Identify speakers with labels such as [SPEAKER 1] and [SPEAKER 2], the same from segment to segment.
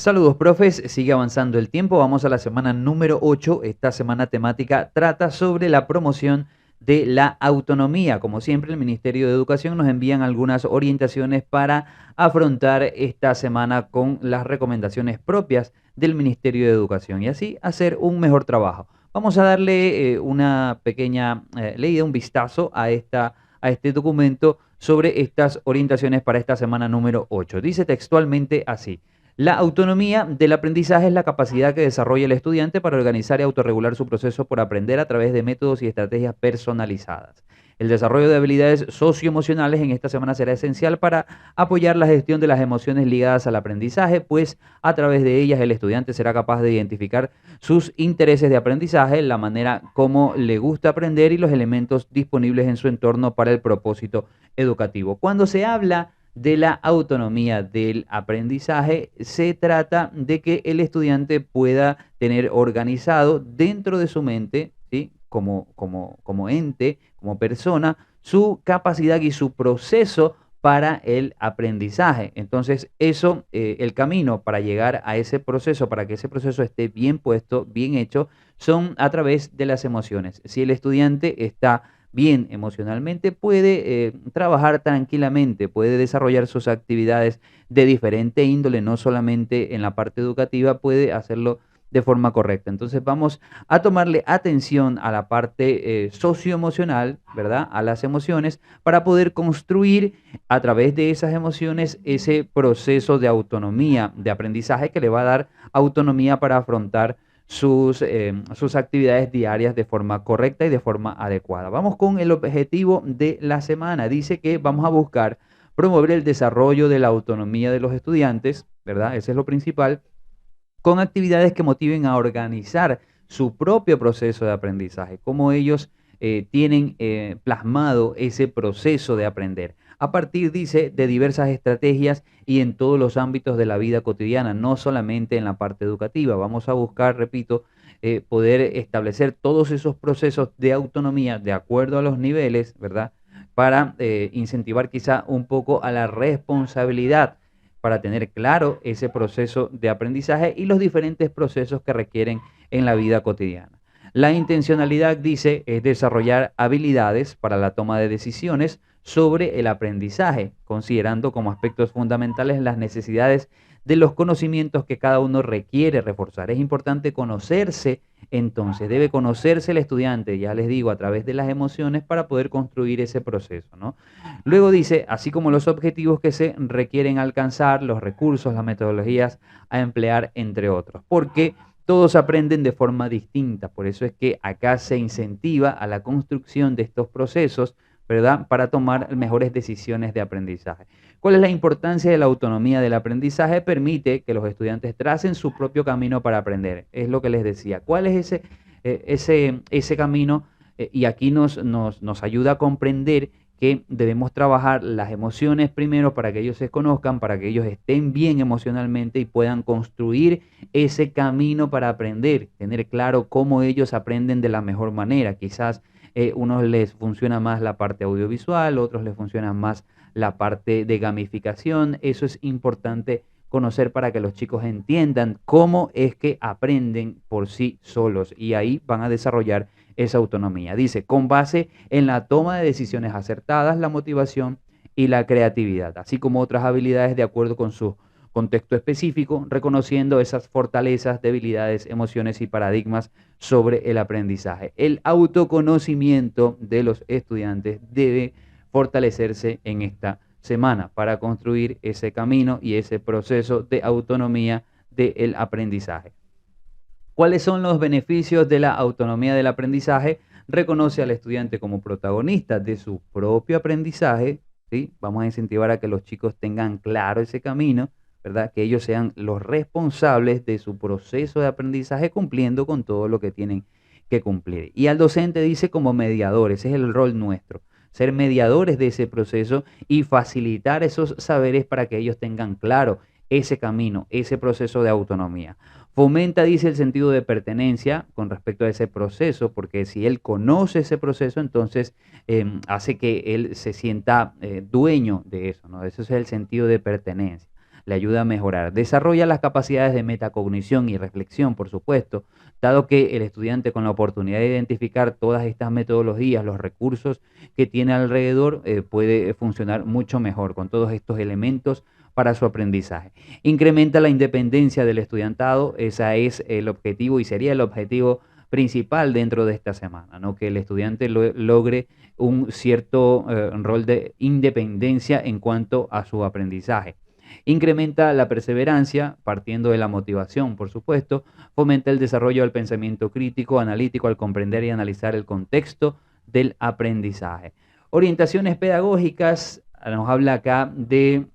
[SPEAKER 1] Saludos, profes. Sigue avanzando el tiempo. Vamos a la semana número 8. Esta semana temática trata sobre la promoción de la autonomía. Como siempre, el Ministerio de Educación nos envían algunas orientaciones para afrontar esta semana con las recomendaciones propias del Ministerio de Educación y así hacer un mejor trabajo. Vamos a darle una pequeña leída, un vistazo a este documento sobre estas orientaciones para esta semana número 8. Dice textualmente así. La autonomía del aprendizaje es la capacidad que desarrolla el estudiante para organizar y autorregular su proceso por aprender a través de métodos y estrategias personalizadas. El desarrollo de habilidades socioemocionales en esta semana será esencial para apoyar la gestión de las emociones ligadas al aprendizaje, pues a través de ellas el estudiante será capaz de identificar sus intereses de aprendizaje, la manera como le gusta aprender y los elementos disponibles en su entorno para el propósito educativo. Cuando se habla de la autonomía del aprendizaje, se trata de que el estudiante pueda tener organizado dentro de su mente, ¿sí? Como ente, como persona, su capacidad y su proceso para el aprendizaje. Entonces, eso, el camino para llegar a ese proceso, para que ese proceso esté bien puesto, bien hecho, son a través de las emociones. Si el estudiante está bien emocionalmente, puede trabajar tranquilamente, puede desarrollar sus actividades de diferente índole, no solamente en la parte educativa, puede hacerlo de forma correcta. Entonces vamos a tomarle atención a la parte socioemocional, ¿verdad? A las emociones, para poder construir a través de esas emociones ese proceso de autonomía, de aprendizaje que le va a dar autonomía para afrontar sus actividades diarias de forma correcta y de forma adecuada. Vamos con el objetivo de la semana. Dice que vamos a buscar promover el desarrollo de la autonomía de los estudiantes, ¿verdad? Ese es lo principal, con actividades que motiven a organizar su propio proceso de aprendizaje, cómo ellos tienen plasmado ese proceso de aprender. A partir, dice, de diversas estrategias y en todos los ámbitos de la vida cotidiana, no solamente en la parte educativa. Vamos a buscar, repito, poder establecer todos esos procesos de autonomía de acuerdo a los niveles, ¿verdad? Para incentivar quizá un poco a la responsabilidad, para tener claro ese proceso de aprendizaje y los diferentes procesos que requieren en la vida cotidiana. La intencionalidad, dice, es desarrollar habilidades para la toma de decisiones sobre el aprendizaje, considerando como aspectos fundamentales las necesidades de los conocimientos que cada uno requiere reforzar. Es importante conocerse, entonces, debe conocerse el estudiante, ya les digo, a través de las emociones para poder construir ese proceso, ¿no? Luego dice, así como los objetivos que se requieren alcanzar, los recursos, las metodologías a emplear, entre otros, porque todos aprenden de forma distinta. Por eso es que acá se incentiva a la construcción de estos procesos, ¿verdad? Para tomar mejores decisiones de aprendizaje. ¿Cuál es la importancia de la autonomía del aprendizaje? Permite que los estudiantes tracen su propio camino para aprender. Es lo que les decía. ¿Cuál es ese camino? Y aquí nos ayuda a comprender que debemos trabajar las emociones primero para que ellos se conozcan, para que ellos estén bien emocionalmente y puedan construir ese camino para aprender, tener claro cómo ellos aprenden de la mejor manera. Quizás unos les funciona más la parte audiovisual, otros les funciona más la parte de gamificación. Eso es importante conocer para que los chicos entiendan cómo es que aprenden por sí solos y ahí van a desarrollar esa autonomía. Dice, con base en la toma de decisiones acertadas, la motivación y la creatividad, así como otras habilidades de acuerdo con su contexto específico, reconociendo esas fortalezas, debilidades, emociones y paradigmas sobre el aprendizaje. El autoconocimiento de los estudiantes debe fortalecerse en esta semana para construir ese camino y ese proceso de autonomía del aprendizaje. ¿Cuáles son los beneficios de la autonomía del aprendizaje? Reconoce al estudiante como protagonista de su propio aprendizaje, ¿sí? Vamos a incentivar a que los chicos tengan claro ese camino, ¿verdad? Que ellos sean los responsables de su proceso de aprendizaje cumpliendo con todo lo que tienen que cumplir. Y al docente dice como mediador, ese es el rol nuestro, ser mediadores de ese proceso y facilitar esos saberes para que ellos tengan claro ese camino, ese proceso de autonomía. Fomenta, dice, el sentido de pertenencia con respecto a ese proceso, porque si él conoce ese proceso, entonces hace que él se sienta dueño de eso, ¿no? Ese es el sentido de pertenencia. le ayuda a mejorar. Desarrolla las capacidades de metacognición y reflexión, por supuesto, dado que el estudiante con la oportunidad de identificar todas estas metodologías, los recursos que tiene alrededor, puede funcionar mucho mejor con todos estos elementos para su aprendizaje. Incrementa la independencia del estudiantado, ese es el objetivo y sería el objetivo principal dentro de esta semana, ¿no? Que el estudiante logre un cierto rol de independencia en cuanto a su aprendizaje. Incrementa la perseverancia, partiendo de la motivación, por supuesto. Fomenta el desarrollo del pensamiento crítico, analítico, al comprender y analizar el contexto del aprendizaje. Orientaciones pedagógicas, nos habla acá de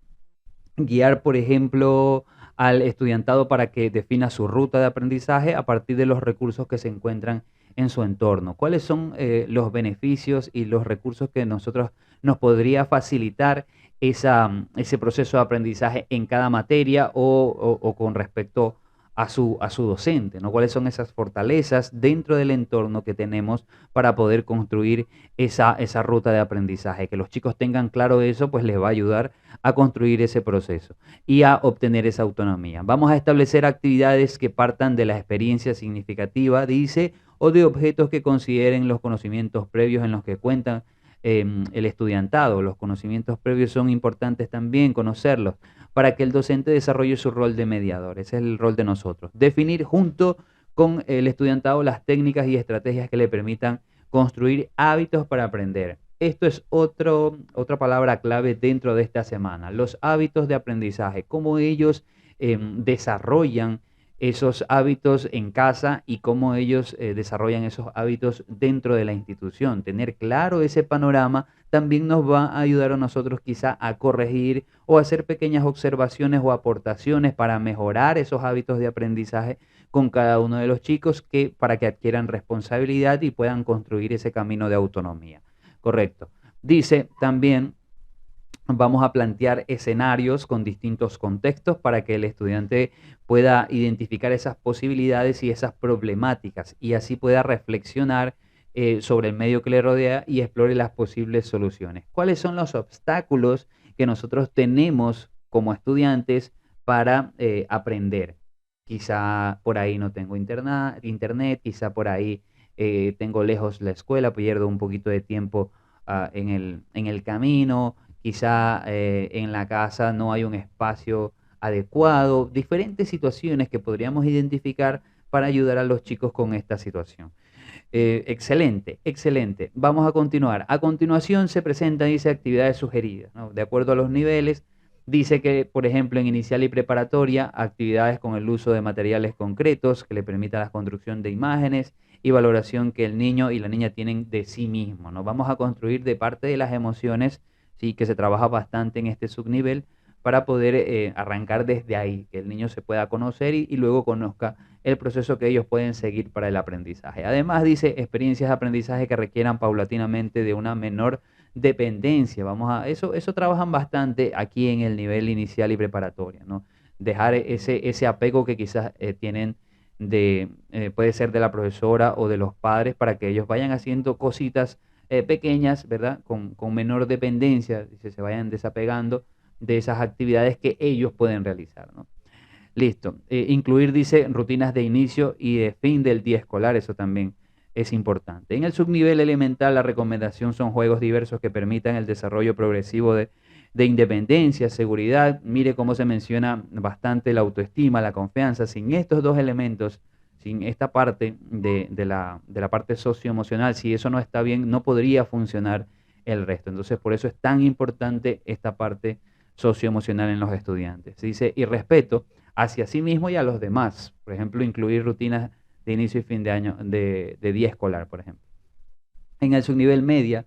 [SPEAKER 1] guiar, por ejemplo, al estudiantado para que defina su ruta de aprendizaje a partir de los recursos que se encuentran en su entorno. ¿Cuáles son los beneficios y los recursos que nosotros nos podría facilitar ese proceso de aprendizaje en cada materia o con respecto a su docente, ¿no? ¿Cuáles son esas fortalezas dentro del entorno que tenemos para poder construir esa ruta de aprendizaje? Que los chicos tengan claro eso, pues les va a ayudar a construir ese proceso y a obtener esa autonomía. Vamos a establecer actividades que partan de la experiencia significativa, dice, o de objetos que consideren los conocimientos previos en los que cuentan el estudiantado. Los conocimientos previos son importantes también, conocerlos, para que el docente desarrolle su rol de mediador. Ese es el rol de nosotros. Definir junto con el estudiantado las técnicas y estrategias que le permitan construir hábitos para aprender. Esto es otra palabra clave dentro de esta semana. Los hábitos de aprendizaje, cómo ellos desarrollan esos hábitos en casa y cómo ellos desarrollan esos hábitos dentro de la institución. Tener claro ese panorama también nos va a ayudar a nosotros quizá a corregir o hacer pequeñas observaciones o aportaciones para mejorar esos hábitos de aprendizaje con cada uno de los chicos para que adquieran responsabilidad y puedan construir ese camino de autonomía. Correcto. Dice también, vamos a plantear escenarios con distintos contextos para que el estudiante pueda identificar esas posibilidades y esas problemáticas y así pueda reflexionar sobre el medio que le rodea y explore las posibles soluciones. ¿Cuáles son los obstáculos que nosotros tenemos como estudiantes para aprender? Quizá por ahí no tengo internet, quizá por ahí tengo lejos la escuela, pierdo un poquito de tiempo en el camino, quizá en la casa no hay un espacio adecuado, diferentes situaciones que podríamos identificar para ayudar a los chicos con esta situación. Excelente, excelente. Vamos a continuar. A continuación se presentan, dice, actividades sugeridas, ¿no? De acuerdo a los niveles, dice que, por ejemplo, en inicial y preparatoria, actividades con el uso de materiales concretos que le permitan la construcción de imágenes y valoración que el niño y la niña tienen de sí mismo, ¿no? Vamos a construir de parte de las emociones, sí, que se trabaja bastante en este subnivel, para poder arrancar desde ahí, que el niño se pueda conocer y luego conozca el proceso que ellos pueden seguir para el aprendizaje. Además, dice, experiencias de aprendizaje que requieran paulatinamente de una menor dependencia. Eso trabajan bastante aquí en el nivel inicial y preparatoria, ¿no? Dejar ese apego que quizás tienen puede ser de la profesora o de los padres para que ellos vayan haciendo cositas pequeñas, ¿verdad? Con menor dependencia, se vayan desapegando de esas actividades que ellos pueden realizar, ¿no? Listo. Incluir, dice, rutinas de inicio y de fin del día escolar, eso también es importante. En el subnivel elemental, la recomendación son juegos diversos que permitan el desarrollo progresivo de independencia, seguridad. Mire cómo se menciona bastante la autoestima, la confianza. Sin estos dos elementos, sin esta parte de la parte socioemocional, si eso no está bien, no podría funcionar el resto. Entonces, por eso es tan importante esta parte socioemocional en los estudiantes. Se dice, y respeto hacia sí mismo y a los demás. Por ejemplo, incluir rutinas de inicio y fin de año, de día escolar, por ejemplo. En el subnivel media,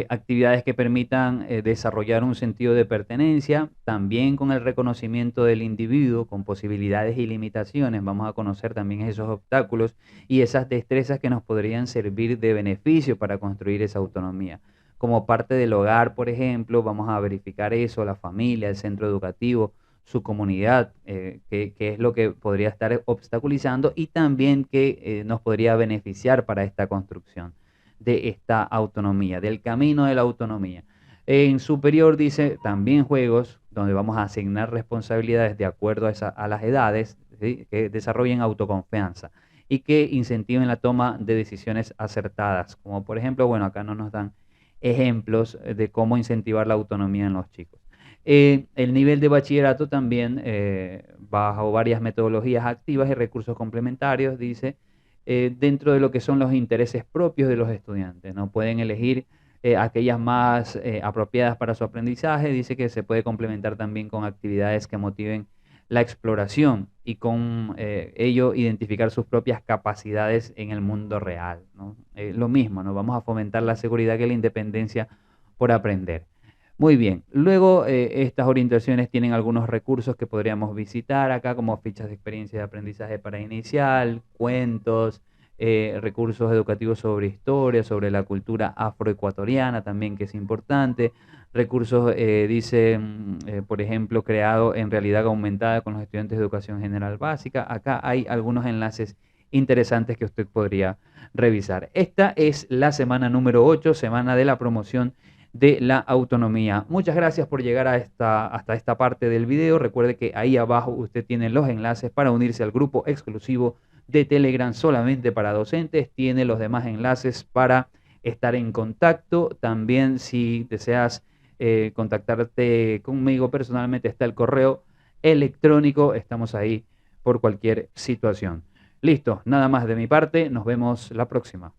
[SPEAKER 1] actividades que permitan desarrollar un sentido de pertenencia, también con el reconocimiento del individuo, con posibilidades y limitaciones. Vamos a conocer también esos obstáculos y esas destrezas que nos podrían servir de beneficio para construir esa autonomía. Como parte del hogar, por ejemplo, vamos a verificar eso, la familia, el centro educativo, su comunidad, qué es lo que podría estar obstaculizando y también qué nos podría beneficiar para esta construcción de esta autonomía, del camino de la autonomía. En superior dice también juegos donde vamos a asignar responsabilidades de acuerdo a las edades, ¿sí? Que desarrollen autoconfianza y que incentiven la toma de decisiones acertadas, como por ejemplo, bueno, acá no nos dan ejemplos de cómo incentivar la autonomía en los chicos. El nivel de bachillerato también, bajo varias metodologías activas y recursos complementarios, dice, dentro de lo que son los intereses propios de los estudiantes, ¿no? Pueden elegir aquellas más apropiadas para su aprendizaje. Dice que se puede complementar también con actividades que motiven la exploración y con ello identificar sus propias capacidades en el mundo real, ¿no? Lo mismo, ¿no? Vamos a fomentar la seguridad y la independencia por aprender. Muy bien, luego estas orientaciones tienen algunos recursos que podríamos visitar acá, como fichas de experiencia de aprendizaje para inicial, cuentos, recursos educativos sobre historia, sobre la cultura afroecuatoriana también, que es importante, recursos, dice, por ejemplo, creado en realidad aumentada con los estudiantes de educación general básica. Acá hay algunos enlaces interesantes que usted podría revisar. Esta es la semana número 8, semana de la promoción de la autonomía. Muchas gracias por llegar hasta esta parte del video. Recuerde que ahí abajo usted tiene los enlaces para unirse al grupo exclusivo de Telegram solamente para docentes. Tiene los demás enlaces para estar en contacto. También si deseas contactarte conmigo personalmente está el correo electrónico. Estamos ahí por cualquier situación. Listo, nada más de mi parte. Nos vemos la próxima.